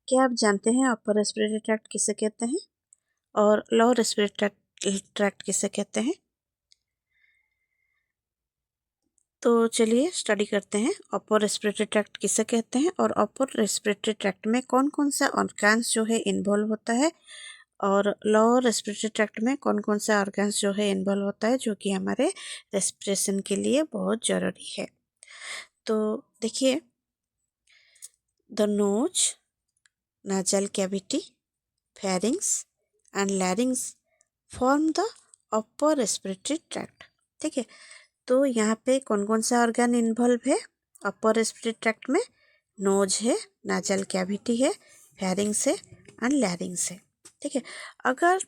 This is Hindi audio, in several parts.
क्या आप जानते हैं अपर रेस्पिरेटरी ट्रैक्ट किसे कहते हैं और लोअर रेस्पिरेटरी ट्रैक्ट किसे कहते हैं? तो चलिए स्टडी करते हैं अपर रेस्पिरेटरी ट्रैक्ट किसे कहते हैं और अपर रेस्पिरेटरी ट्रैक्ट में कौन कौन सा ऑर्गन्स जो है इन्वॉल्व होता है और लोअर रेस्पिरेटरी ट्रैक्ट में कौन कौन सा ऑर्गन्स जो है इन्वॉल्व होता है जो कि हमारे रेस्पिरेशन के लिए बहुत ज़रूरी है। तो देखिए, the nose, nasal cavity, pharynx and larynx form the upper respiratory tract। ठीक है, तो यहाँ पे कौन कौन सा ऑर्गन इन्वॉल्व है अपर रेस्पिरेटरी ट्रैक्ट में? नोज है, नाजल कैविटी है, फेरिंग्स है एंड लैरिंग्स है। ठीक है, अगर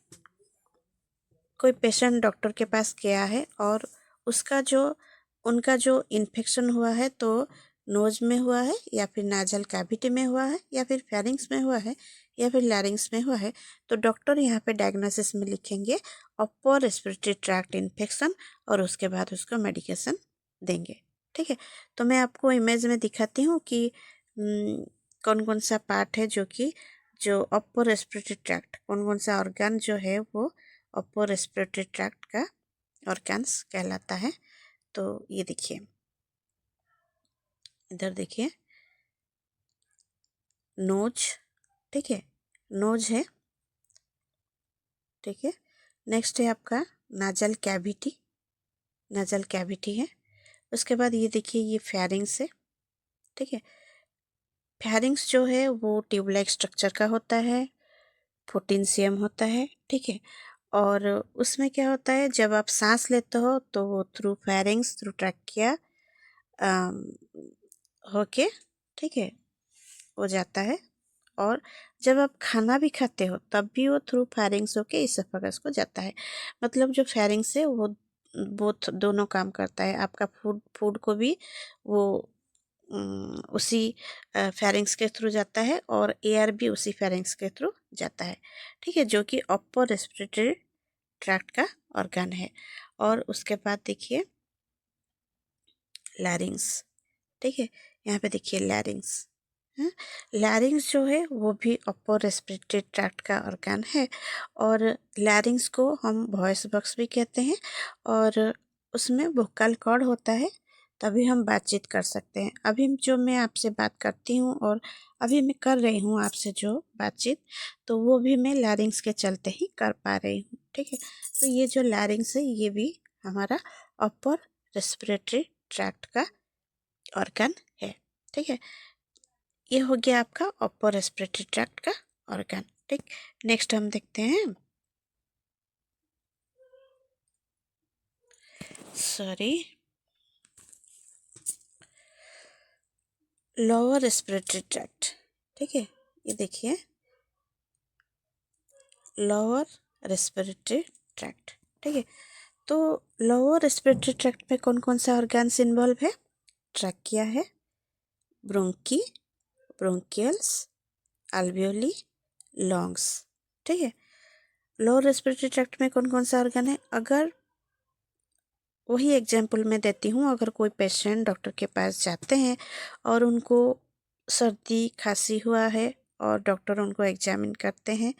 कोई पेशेंट डॉक्टर के पास गया है और उनका जो इन्फेक्शन हुआ है तो नोज में हुआ है या फिर नाजल कैविटी में हुआ है या फिर फेरिंग्स में हुआ है या फिर लैरिंग्स में हुआ है, तो डॉक्टर यहाँ पे डायग्नोसिस में लिखेंगे अपर रेस्पिरेटरी ट्रैक्ट इन्फेक्शन और उसके बाद उसको मेडिकेशन देंगे। ठीक है, तो मैं आपको इमेज में दिखाती हूँ कि कौन कौन सा पार्ट है जो अपर रेस्पिरेटरी ट्रैक्ट, कौन कौन सा ऑर्गन जो है वो अपर रेस्पिरेटरी ट्रैक्ट का ऑर्गन्स कहलाता है। तो ये देखिए, इधर देखिए, नोज। ठीक है, नोज है। ठीक है, नेक्स्ट है आपका नाजल कैविटी, नाजल कैविटी है। उसके बाद ये देखिए, ये फेरिंग्स है। ठीक है, फेरिंग्स जो है वो ट्यूब लाइक स्ट्रक्चर का होता है, 14 cm होता है। ठीक है, और उसमें क्या होता है, जब आप सांस लेते हो तो वो थ्रू फेरिंग्स, थ्रू ट्रैकिया होके, ठीक है, हो जाता है। और जब आप खाना भी खाते हो तब भी वो थ्रू फेरिंग्स होके इसोफेगस को जाता है। मतलब जो फेरिंग्स है वो बोथ दोनों काम करता है, आपका फूड को भी वो उसी फेरिंग्स के थ्रू जाता है और एयर भी उसी फेरिंग्स के थ्रू जाता है। ठीक है, जो कि अपर रेस्पिरेटरी ट्रैक्ट का ऑर्गन है। और उसके बाद देखिए लैरिंग्स। ठीक है, यहाँ पे देखिए लैरिंग्स। लैरिंग्स जो है वो भी अपर रेस्पिरेटरी ट्रैक्ट का ऑर्गन है और लैरिंग्स को हम वॉइस बॉक्स भी कहते हैं और उसमें वोकल कॉर्ड होता है, तभी हम बातचीत कर सकते हैं। अभी जो मैं आपसे बात करती हूँ और अभी मैं कर रही हूँ आपसे जो बातचीत, तो वो भी मैं लैरिंग्स के चलते ही कर पा रही हूँ। ठीक है, तो ये जो लैरिंग्स है ये भी हमारा अपर रेस्पिरेटरी ट्रैक्ट का ऑर्गन है। ठीक है, ये हो गया आपका अपर रेस्पिरेटरी ट्रैक्ट का ऑर्गन। ठीक, नेक्स्ट हम देखते हैं, सॉरी, लोअर रेस्पिरेटरी ट्रैक्ट। ठीक है, ये देखिए लोअर रेस्पिरेटरी ट्रैक्ट। ठीक है, तो लोअर रेस्पिरेटरी ट्रैक्ट में कौन कौन सा ऑर्गन्स इन्वॉल्व है? ट्रैकिया है, ब्रोंकी, ब्रोंकियल्स, अल्वियोली, लंग्स। ठीक है, लोअर रेस्पिरेटरी ट्रैक्ट में कौन कौन सा ऑर्गन है? अगर वही एग्जाम्पल मैं देती हूँ, अगर कोई पेशेंट डॉक्टर के पास जाते हैं और उनको सर्दी खांसी हुआ है और डॉक्टर उनको एग्जामिन करते हैं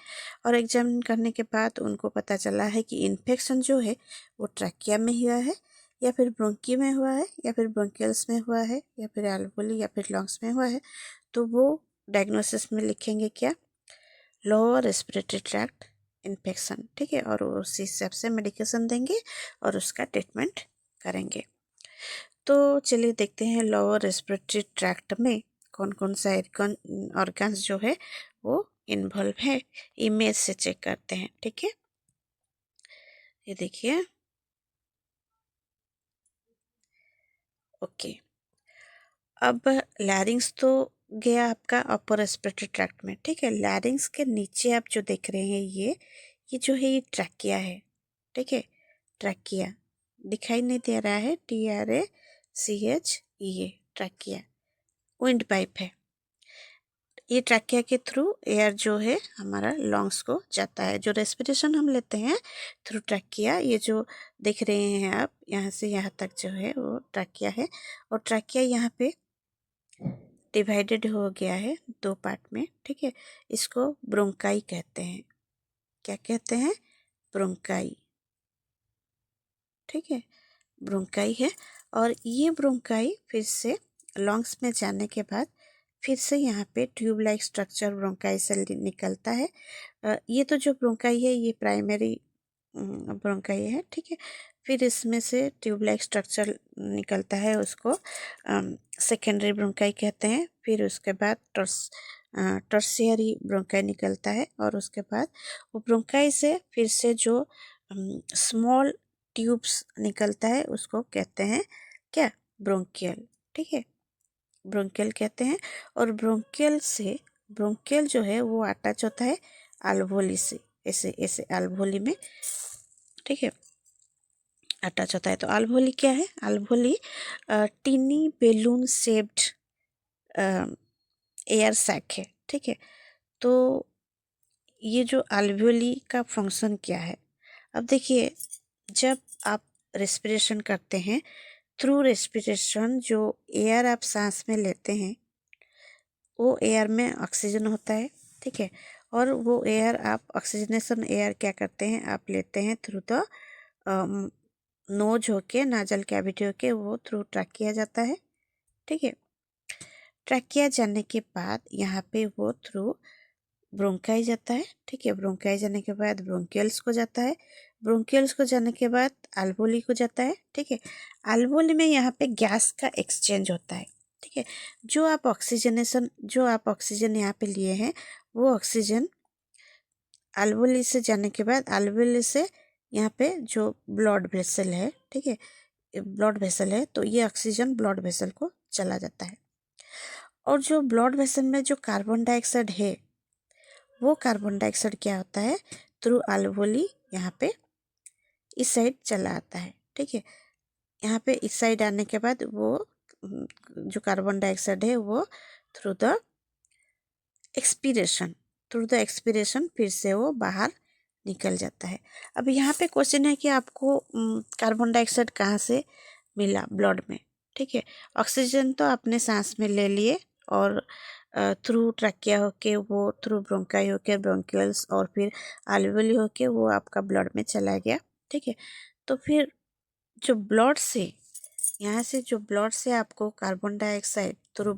और एग्जामिन करने के बाद उनको पता चला है कि इन्फेक्शन जो है वो ट्रैकिया में हुआ है या फिर ब्रोंकी में हुआ है या फिर ब्रोंकियल्स में हुआ है या फिर एल्वोली या फिर लंग्स में हुआ है, तो वो डायग्नोसिस में लिखेंगे क्या? Lower respiratory tract infection. ठीक है, और उसी हिसाब से मेडिकेशन देंगे और उसका ट्रीटमेंट करेंगे। तो चलिए देखते हैं लोअर रेस्पिरेटरी ट्रैक्ट में कौन कौन सा ऑर्गन्स जो है वो इन्वॉल्व है, इमेज से चेक करते हैं। ठीक है, ये देखिए, ओके। अब लैरिंग्स तो गया आपका अपर रेस्पिरेटरी ट्रैक्ट में। ठीक है, लैरिंग्स के नीचे आप जो देख रहे हैं ये जो है ये ट्रैकिया है। ठीक है, ट्रैकिया दिखाई नहीं दे रहा है, TRACHEA, ट्रैकिया विंड पाइप है। ये ट्रैकिया के थ्रू एयर जो है हमारा लंग्स को जाता है, जो रेस्पिरेशन हम लेते हैं थ्रू ट्रैकिया। ये जो देख रहे हैं आप, यहाँ से यहाँ तक जो है वो ट्रैकिया है और ट्रैकिया यहाँ पे डिवाइडेड हो गया है दो पार्ट में, ठीक है। इसको ब्रोंकाई कहते हैं। क्या कहते हैं? ब्रोंकाई, ठीक है, ब्रोंकाई है। और ये ब्रोंकाई फिर से लंग्स में जाने के बाद फिर से यहाँ पे ट्यूब लाइक स्ट्रक्चर ब्रोंकाई से निकलता है। ये तो जो ब्रोंकाई है ये प्राइमरी ब्रोंकाई है, ठीक है। फिर इसमें से ट्यूब लाइक स्ट्रक्चर निकलता है, उसको सेकेंडरी ब्रोंकाई कहते हैं। फिर उसके बाद टर्शियरी ब्रोंकाई निकलता है, और उसके बाद वो ब्रोंकाई से फिर से जो स्मॉल ट्यूब्स निकलता है उसको कहते हैं क्या? ब्रोंकियल, ठीक है, ब्रोंकियल कहते हैं। और ब्रोंकियल जो है वो अटैच होता है अल्वोली से, ऐसे ऐसे अल्वोली में, ठीक है, अटैच होता है। तो अल्वोली क्या है? Alveoli tiny balloon shaped air sac है, ठीक है। तो ये जो अल्वोली का फंक्शन क्या है? अब देखिए, जब आप रेस्पिरेशन करते हैं, थ्रू रेस्पिरेशन जो एयर आप सांस में लेते हैं वो एयर में ऑक्सीजन होता है, ठीक है। और वो एयर आप ऑक्सीजनेशन एयर क्या करते हैं? आप लेते हैं थ्रू द नोज होके, नाजल कैविटी होके, वो थ्रू ट्रैक किया जाता है, ठीक है। ट्रैक किया जाने के बाद यहाँ पे वो थ्रू ब्रोंकाई जाता है, ठीक है। ब्रोंकाई जाने के बाद ब्रोंकियल्स को जाता है, ब्रोंकियल्स को जाने के बाद अल्वोली को जाता है, ठीक है। अल्वोली में यहाँ पे गैस का एक्सचेंज होता है, ठीक है। जो आप ऑक्सीजन यहाँ पे लिए हैं वो ऑक्सीजन अल्वोली से जाने के बाद अल्वोली से यहाँ पे जो ब्लड वेसल है, ठीक है, ब्लड वेसल है, तो ये ऑक्सीजन ब्लड वेसल को चला जाता है। और जो ब्लड वेसल में जो कार्बन डाइऑक्साइड है, वो कार्बन डाइऑक्साइड क्या होता है? थ्रू अल्वोली यहाँ पे इस साइड चला आता है, ठीक है। यहाँ पे इस साइड आने के बाद वो जो कार्बन डाइऑक्साइड है वो थ्रू द एक्सपीरेशन फिर से वो बाहर निकल जाता है। अब यहाँ पे क्वेश्चन है कि आपको कार्बन डाइऑक्साइड कहाँ से मिला ब्लड में, ठीक है। ऑक्सीजन तो आपने सांस में ले लिए, और थ्रू ट्रैकिया होके, वो थ्रू ब्रोंकाई होके, ब्रोंकियल्स, और फिर अल्वोली होके वो आपका ब्लड में चला गया, ठीक है। तो फिर जो ब्लड से, यहाँ से जो ब्लड से आपको कार्बन डाइऑक्साइड थ्रू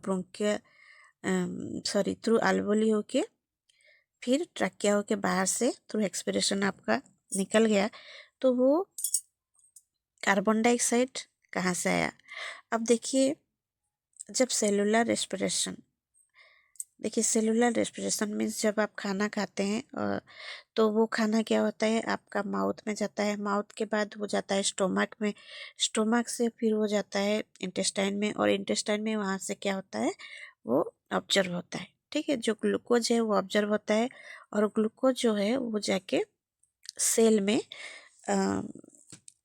थ्रू अल्वोली होके फिर ट्रैकिया होके बाहर से थ्रू एक्सपिरेशन आपका निकल गया, तो वो कार्बन डाइऑक्साइड कहाँ से आया? अब देखिए, जब सेलुलर रेस्पिरेशन मीन्स जब आप खाना खाते हैं, तो वो खाना क्या होता है? आपका माउथ में जाता है, माउथ के बाद वो जाता है स्टोमक में, स्टोमक से फिर वो जाता है इंटेस्टाइन में, और इंटेस्टाइन में वहाँ से क्या होता है? वो ऑब्जर्व होता है, ठीक है। जो ग्लूकोज है वो ऑब्जर्व होता है, और ग्लूकोज जो है वो जाके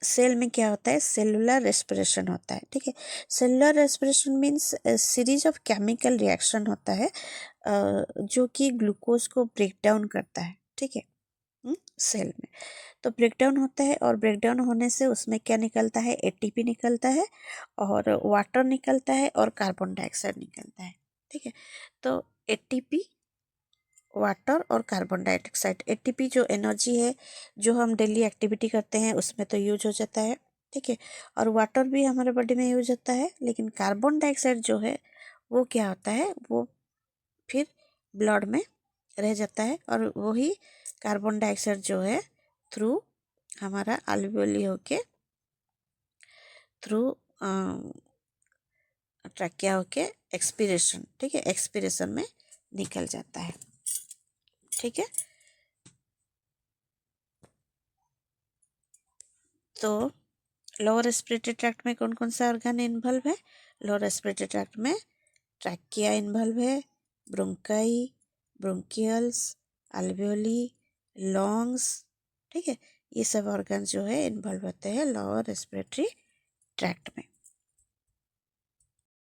सेल में क्या होता है? सेलुलर रेस्पिरेशन होता है, ठीक है। Cellular respiration means series of chemical reaction होता है जो कि ग्लूकोज को ब्रेक डाउन करता है, ठीक है, सेल में। तो ब्रेक डाउन होता है, और ब्रेक डाउन होने से उसमें क्या निकलता है? एटीपी निकलता है, और वाटर निकलता है, और कार्बन डाइऑक्साइड निकलता है, ठीक है। तो एटीपी, वाटर और कार्बन डाइऑक्साइड, एटीपी जो एनर्जी है जो हम डेली एक्टिविटी करते हैं उसमें तो यूज हो जाता है, ठीक है। और वाटर भी हमारे बॉडी में यूज होता है, लेकिन कार्बन डाइऑक्साइड जो है वो क्या होता है? वो फिर ब्लड में रह जाता है, और वही कार्बन डाइऑक्साइड जो है थ्रू हमारा अल्वेओली होके थ्रू ट्रैकिया होके एक्सपीरेशन, ठीक है, एक्सपीरेशन में निकल जाता है, ठीक है। तो लोअर रेस्पिरेटरी ट्रैक्ट में कौन कौन सा ऑर्गन इन्वॉल्व है? लोअर रेस्पिरेटरी ट्रैक्ट में ट्रैकिया इन्वॉल्व है, ब्रोंकाई, ब्रोंकियल्स, अल्वेओली, लंग्स, ठीक है। ये सब ऑर्गन जो है इन्वॉल्व होते हैं लोअर रेस्पिरेटरी ट्रैक्ट में।